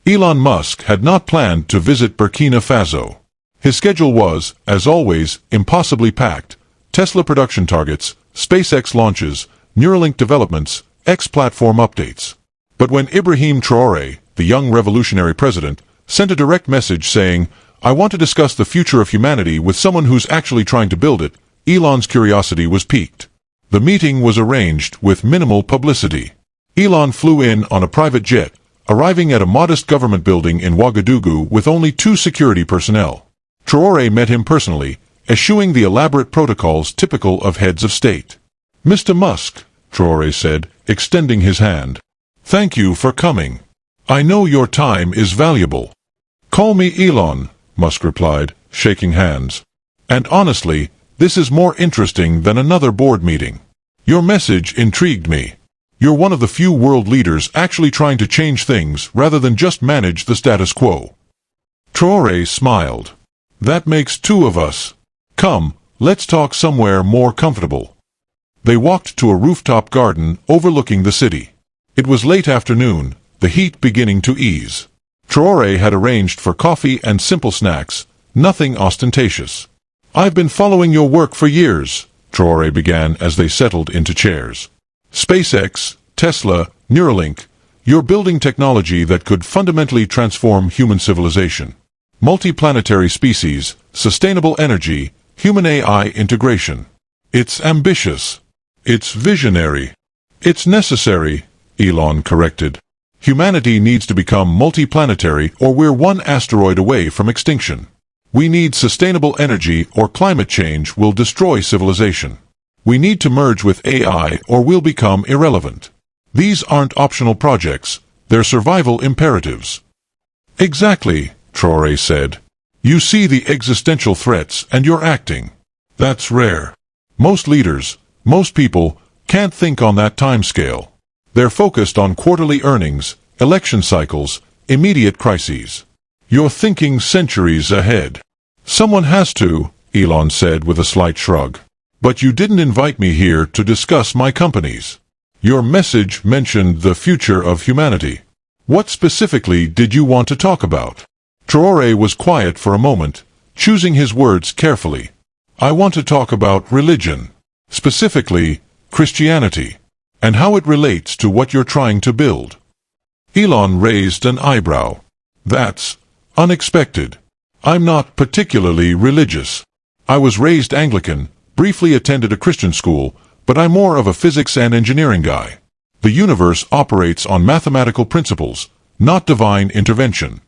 Elon Musk had not planned to visit Burkina Faso. His schedule was, as always, impossibly packed: Tesla production targets, SpaceX launches, Neuralink developments, X-platform updates. But when Ibrahim Traore, the young revolutionary president, sent a direct message saying, "I want to discuss the future of humanity with someone who's actually trying to build it," Elon's curiosity was piqued. The meeting was arranged with minimal publicity. Elon flew in on a private jet, arriving at a modest government building in Ouagadougou with only 2 security personnel. Traore met him personally, eschewing the elaborate protocols typical of heads of state. "Mr. Musk," Traore said, extending his hand. "Thank you for coming. I know your time is valuable." "Call me Elon," Musk replied, shaking hands. "And honestly, this is more interesting than another board meeting. Your message intrigued me. You're one of the few world leaders actually trying to change things rather than just manage the status quo." Traore smiled. "That makes 2 of us. Come, let's talk somewhere more comfortable." They walked to a rooftop garden overlooking the city. It was late afternoon, the heat beginning to ease. Traore had arranged for coffee and simple snacks, nothing ostentatious. "I've been following your work for years," Traore began as they settled into chairs. "SpaceX, Tesla, Neuralink, you're building technology that could fundamentally transform human civilization. Multiplanetary species, sustainable energy, human-AI integration. It's ambitious. It's visionary. It's necessary," Elon corrected. "Humanity needs to become multiplanetary or we're 1 asteroid away from extinction. We need sustainable energy or climate change will destroy civilization. We need to merge with AI or we'll become irrelevant. These aren't optional projects, they're survival imperatives." "Exactly," Traore said. "You see the existential threats and you're acting. That's rare. Most leaders, most people, can't think on that timescale. They're focused on quarterly earnings, election cycles, immediate crises. You're thinking centuries ahead." "Someone has to," Elon said with a slight shrug. "But you didn't invite me here to discuss my companies. Your message mentioned the future of humanity. What specifically did you want to talk about?" Traore was quiet for a moment, choosing his words carefully. "I want to talk about religion. Specifically, Christianity. And how it relates to what you're trying to build." Elon raised an eyebrow. "That's unexpected. I'm not particularly religious. I was raised Anglican, briefly attended a Christian school, but I'm more of a physics and engineering guy. The universe operates on mathematical principles, not divine intervention."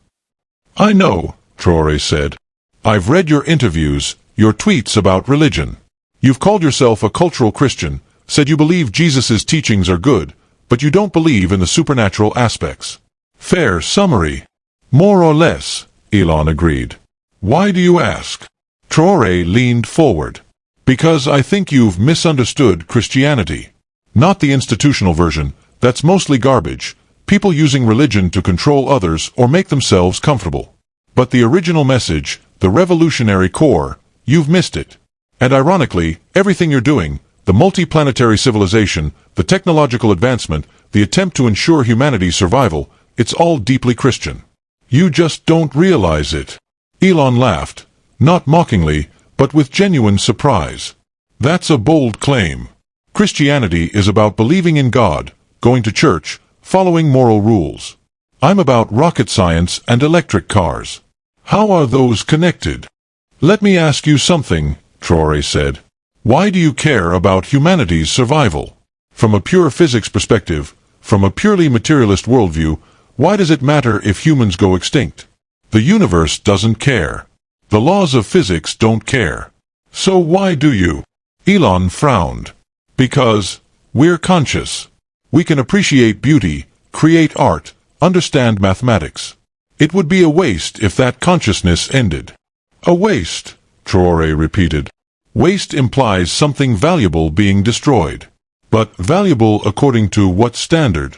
"I know," Traore said. "I've read your interviews, your tweets about religion. You've called yourself a cultural Christian, said you believe Jesus' teachings are good, but you don't believe in the supernatural aspects." "Fair summary." "More or less," Elon agreed. "Why do you ask?" Traore leaned forward. "Because I think you've misunderstood Christianity. Not the institutional version, that's mostly garbage, people using religion to control others or make themselves comfortable. But the original message, the revolutionary core, you've missed it. And ironically, everything you're doing, the multiplanetary civilization, the technological advancement, the attempt to ensure humanity's survival, it's all deeply Christian. You just don't realize it." Elon laughed, not mockingly, but with genuine surprise. "That's a bold claim. Christianity is about believing in God, going to church, following moral rules. I'm about rocket science and electric cars. How are those connected?" "Let me ask you something," Traore said. "Why do you care about humanity's survival? From a pure physics perspective, from a purely materialist worldview, why does it matter if humans go extinct? The universe doesn't care. The laws of physics don't care. So why do you?" Elon frowned. "Because we're conscious. We can appreciate beauty, create art, understand mathematics. It would be a waste if that consciousness ended." "A waste," Traore repeated. "Waste implies something valuable being destroyed. But valuable according to what standard?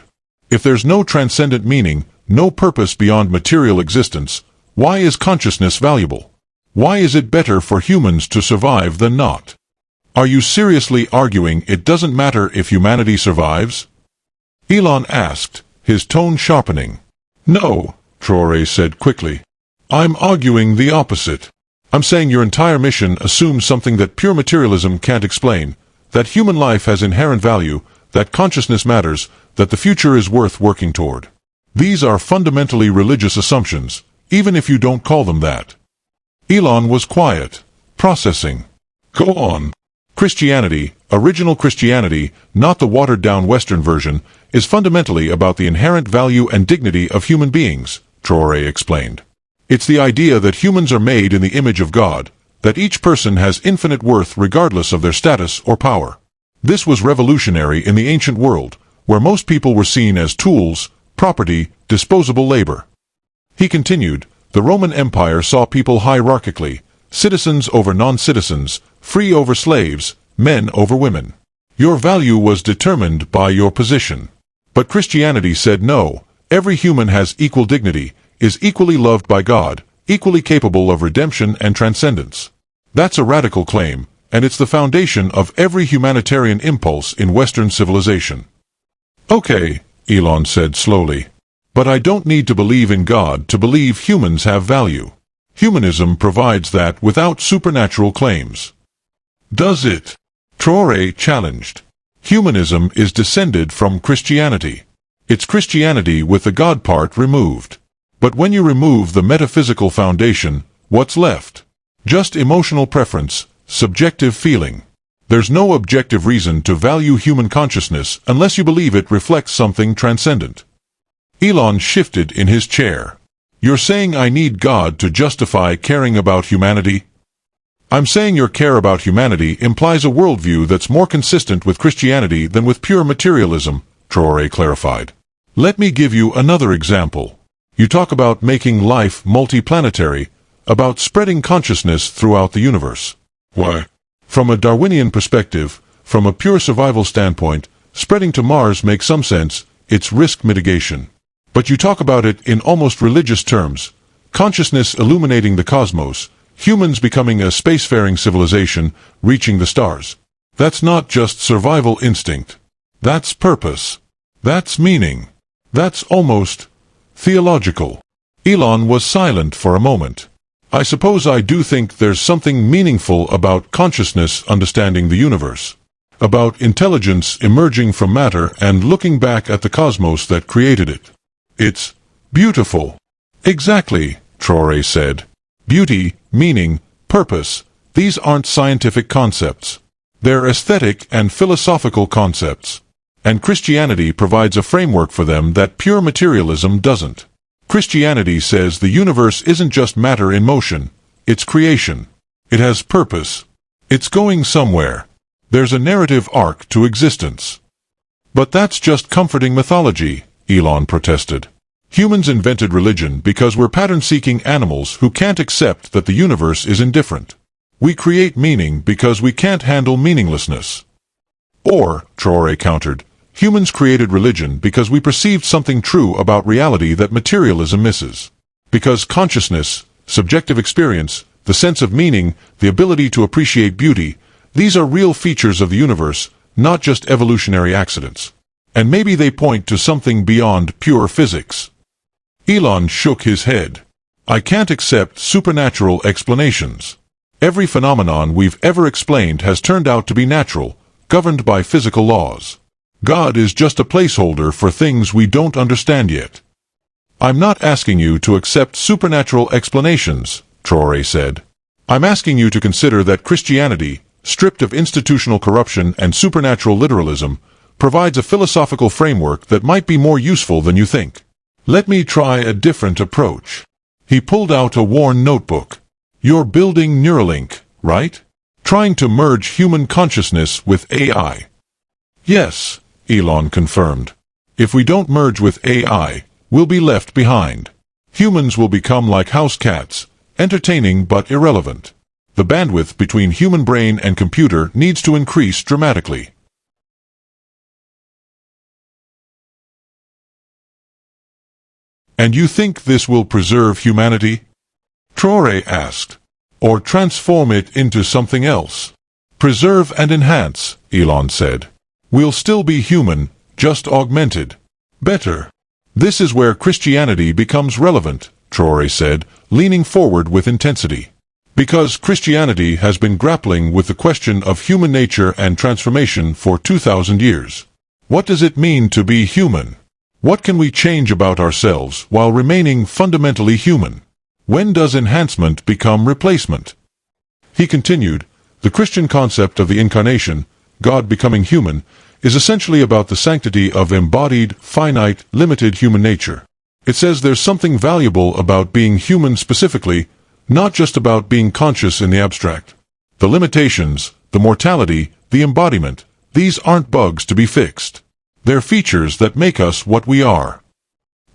If there's no transcendent meaning, no purpose beyond material existence, why is consciousness valuable? Why is it better for humans to survive than not? Are you seriously arguing it doesn't matter if humanity survives?" Elon asked, his tone sharpening. "No," Traoré said quickly. I'm arguing the opposite. I'm saying your entire mission assumes something that pure materialism can't explain, that human life has inherent value, that consciousness matters, that the future is worth working toward. These are fundamentally religious assumptions, even if you don't call them that. Elon was quiet, processing. Go on. Christianity, original Christianity, not the watered-down Western version, is fundamentally about the inherent value and dignity of human beings, Traoré explained. It's the idea that humans are made in the image of God, that each person has infinite worth regardless of their status or power. This was revolutionary in the ancient world, where most people were seen as tools, property, disposable labor. He continued, the Roman Empire saw people hierarchically, citizens over non-citizens, free over slaves, men over women. Your value was determined by your position. But Christianity said no, every human has equal dignity, is equally loved by God, equally capable of redemption and transcendence. That's a radical claim, and it's the foundation of every humanitarian impulse in Western civilization. Okay, Elon said slowly. But I don't need to believe in God to believe humans have value. Humanism provides that without supernatural claims. Does it? Traoré challenged. Humanism is descended from Christianity. It's Christianity with the God part removed. But when you remove the metaphysical foundation, what's left? Just emotional preference, subjective feeling. There's no objective reason to value human consciousness unless you believe it reflects something transcendent. Elon shifted in his chair. You're saying I need God to justify caring about humanity? I'm saying your care about humanity implies a worldview that's more consistent with Christianity than with pure materialism, Traoré clarified. Let me give you another example. You talk about making life multiplanetary, about spreading consciousness throughout the universe. Why? From a Darwinian perspective, from a pure survival standpoint, spreading to Mars makes some sense, it's risk mitigation. But you talk about it in almost religious terms. Consciousness illuminating the cosmos, humans becoming a spacefaring civilization, reaching the stars. That's not just survival instinct. That's purpose. That's meaning. That's almost theological. Elon was silent for a moment. I suppose I do think there's something meaningful about consciousness understanding the universe. About intelligence emerging from matter and looking back at the cosmos that created it. It's beautiful. Exactly, Traoré said. Beauty, meaning, purpose, these aren't scientific concepts. They're aesthetic and philosophical concepts. And Christianity provides a framework for them that pure materialism doesn't. Christianity says the universe isn't just matter in motion, it's creation. It has purpose. It's going somewhere. There's a narrative arc to existence. But that's just comforting mythology, Elon protested. Humans invented religion because we're pattern-seeking animals who can't accept that the universe is indifferent. We create meaning because we can't handle meaninglessness. Or, Traoré countered, humans created religion because we perceived something true about reality that materialism misses. Because consciousness, subjective experience, the sense of meaning, the ability to appreciate beauty, these are real features of the universe, not just evolutionary accidents. And maybe they point to something beyond pure physics. Elon shook his head. I can't accept supernatural explanations. Every phenomenon we've ever explained has turned out to be natural, governed by physical laws. God is just a placeholder for things we don't understand yet. I'm not asking you to accept supernatural explanations, Traoré said. I'm asking you to consider that Christianity, stripped of institutional corruption and supernatural literalism, provides a philosophical framework that might be more useful than you think. Let me try a different approach. He pulled out a worn notebook. You're building Neuralink, right? Trying to merge human consciousness with AI. Yes, Elon confirmed. If we don't merge with AI, we'll be left behind. Humans will become like house cats, entertaining but irrelevant. The bandwidth between human brain and computer needs to increase dramatically. And you think this will preserve humanity? Traoré asked. Or transform it into something else? Preserve and enhance, Elon said. We'll still be human, just augmented. Better. This is where Christianity becomes relevant, Traore said, leaning forward with intensity. Because Christianity has been grappling with the question of human nature and transformation for 2,000 years. What does it mean to be human? What can we change about ourselves while remaining fundamentally human? When does enhancement become replacement? He continued, the Christian concept of the incarnation, God becoming human, is essentially about the sanctity of embodied, finite, limited human nature. It says there's something valuable about being human specifically, not just about being conscious in the abstract. The limitations, the mortality, the embodiment, these aren't bugs to be fixed. They're features that make us what we are.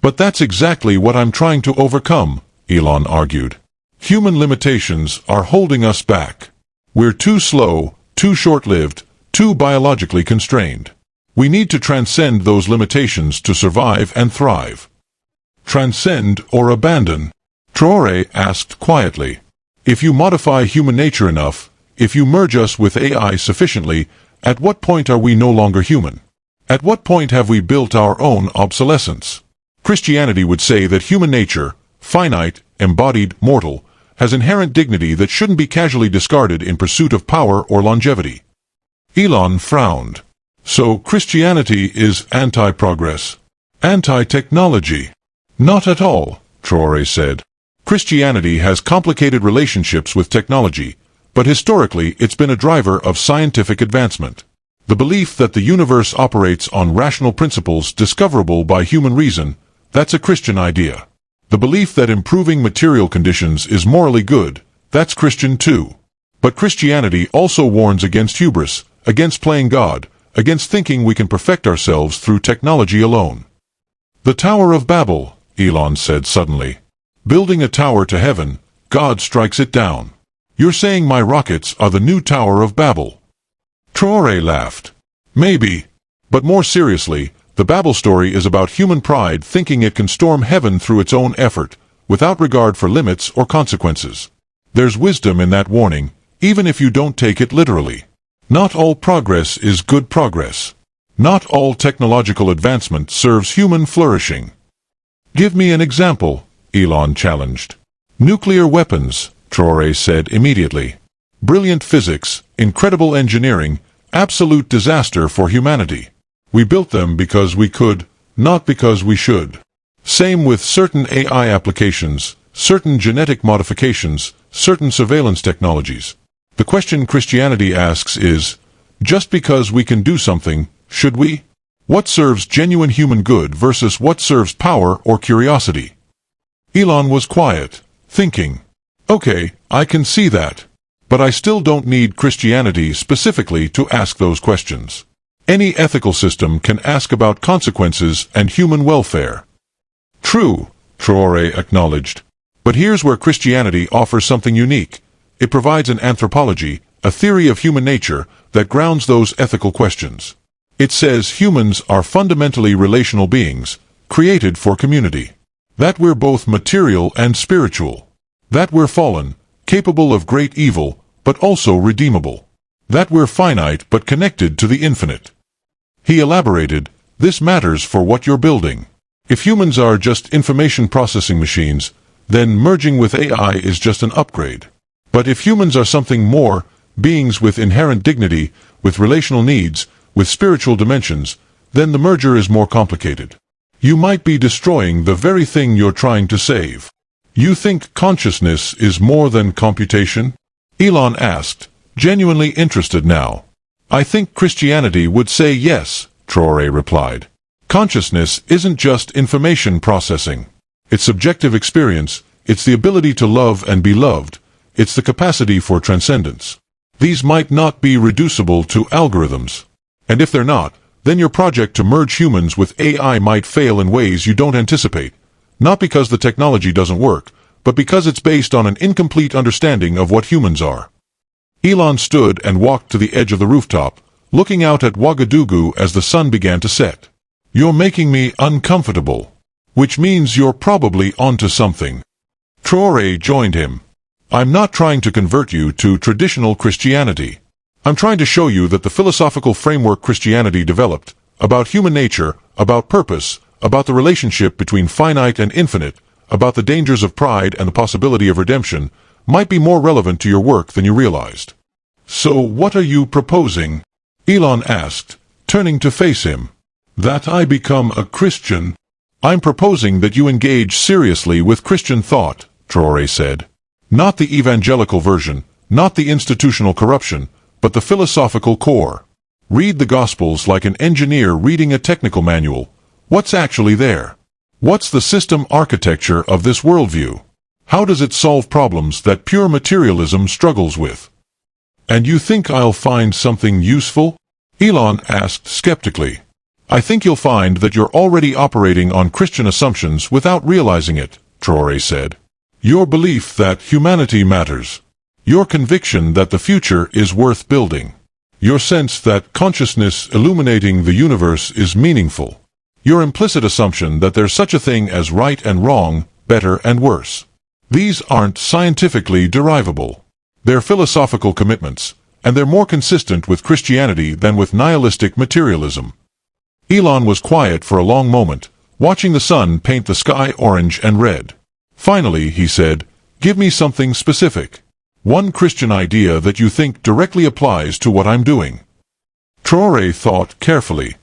But that's exactly what I'm trying to overcome, Elon argued. Human limitations are holding us back. We're too slow, too short-lived, too biologically constrained. We need to transcend those limitations to survive and thrive. Transcend or abandon? Traore asked quietly. If you modify human nature enough, if you merge us with AI sufficiently, at what point are we no longer human? At what point have we built our own obsolescence? Christianity would say that human nature, finite, embodied, mortal, has inherent dignity that shouldn't be casually discarded in pursuit of power or longevity. Elon frowned. So Christianity is anti-progress, anti-technology? Not at all, Traore said. Christianity has complicated relationships with technology, but historically it's been a driver of scientific advancement. The belief that the universe operates on rational principles discoverable by human reason, that's a Christian idea. The belief that improving material conditions is morally good, that's Christian too. But Christianity also warns against hubris, against playing God, against thinking we can perfect ourselves through technology alone. The Tower of Babel, Elon said suddenly. Building a tower to heaven, God strikes it down. You're saying my rockets are the new Tower of Babel? Traore laughed. Maybe. But more seriously, the Babel story is about human pride thinking it can storm heaven through its own effort, without regard for limits or consequences. There's wisdom in that warning, even if you don't take it literally. Not all progress is good progress. Not all technological advancement serves human flourishing. Give me an example, Elon challenged. Nuclear weapons, Traore said immediately. Brilliant physics, incredible engineering, absolute disaster for humanity. We built them because we could, not because we should. Same with certain AI applications, certain genetic modifications, certain surveillance technologies. The question Christianity asks is, just because we can do something, should we? What serves genuine human good versus what serves power or curiosity? Elon was quiet, thinking. Okay, I can see that. But I still don't need Christianity specifically to ask those questions. Any ethical system can ask about consequences and human welfare. True, Traore acknowledged. But here's where Christianity offers something unique. It provides an anthropology, a theory of human nature, that grounds those ethical questions. It says humans are fundamentally relational beings, created for community. That we're both material and spiritual. That we're fallen, capable of great evil, but also redeemable. That we're finite but connected to the infinite. He elaborated, this matters for what you're building. If humans are just information processing machines, then merging with AI is just an upgrade. But if humans are something more, beings with inherent dignity, with relational needs, with spiritual dimensions, then the merger is more complicated. You might be destroying the very thing you're trying to save. You think consciousness is more than computation? Elon asked, genuinely interested now. I think Christianity would say yes, Traore replied. Consciousness isn't just information processing. It's subjective experience, it's the ability to love and be loved, it's the capacity for transcendence. These might not be reducible to algorithms. And if they're not, then your project to merge humans with AI might fail in ways you don't anticipate. Not because the technology doesn't work, but because it's based on an incomplete understanding of what humans are. Elon stood and walked to the edge of the rooftop, looking out at Ouagadougou as the sun began to set. You're making me uncomfortable. Which means you're probably onto something. Traore joined him. I'm not trying to convert you to traditional Christianity. I'm trying to show you that the philosophical framework Christianity developed, about human nature, about purpose, about the relationship between finite and infinite, about the dangers of pride and the possibility of redemption, might be more relevant to your work than you realized. So what are you proposing? Elon asked, turning to face him. That I become a Christian? I'm proposing that you engage seriously with Christian thought, Traoré said. Not the evangelical version, not the institutional corruption, but the philosophical core. Read the Gospels like an engineer reading a technical manual. What's actually there? What's the system architecture of this worldview? How does it solve problems that pure materialism struggles with? And you think I'll find something useful? Elon asked skeptically. I think you'll find that you're already operating on Christian assumptions without realizing it, Traoré said. Your belief that humanity matters. Your conviction that the future is worth building. Your sense that consciousness illuminating the universe is meaningful. Your implicit assumption that there's such a thing as right and wrong, better and worse. These aren't scientifically derivable. They're philosophical commitments, and they're more consistent with Christianity than with nihilistic materialism. Elon was quiet for a long moment, watching the sun paint the sky orange and red. Finally, he said, "Give me something specific. One Christian idea that you think directly applies to what I'm doing." Traoré thought carefully.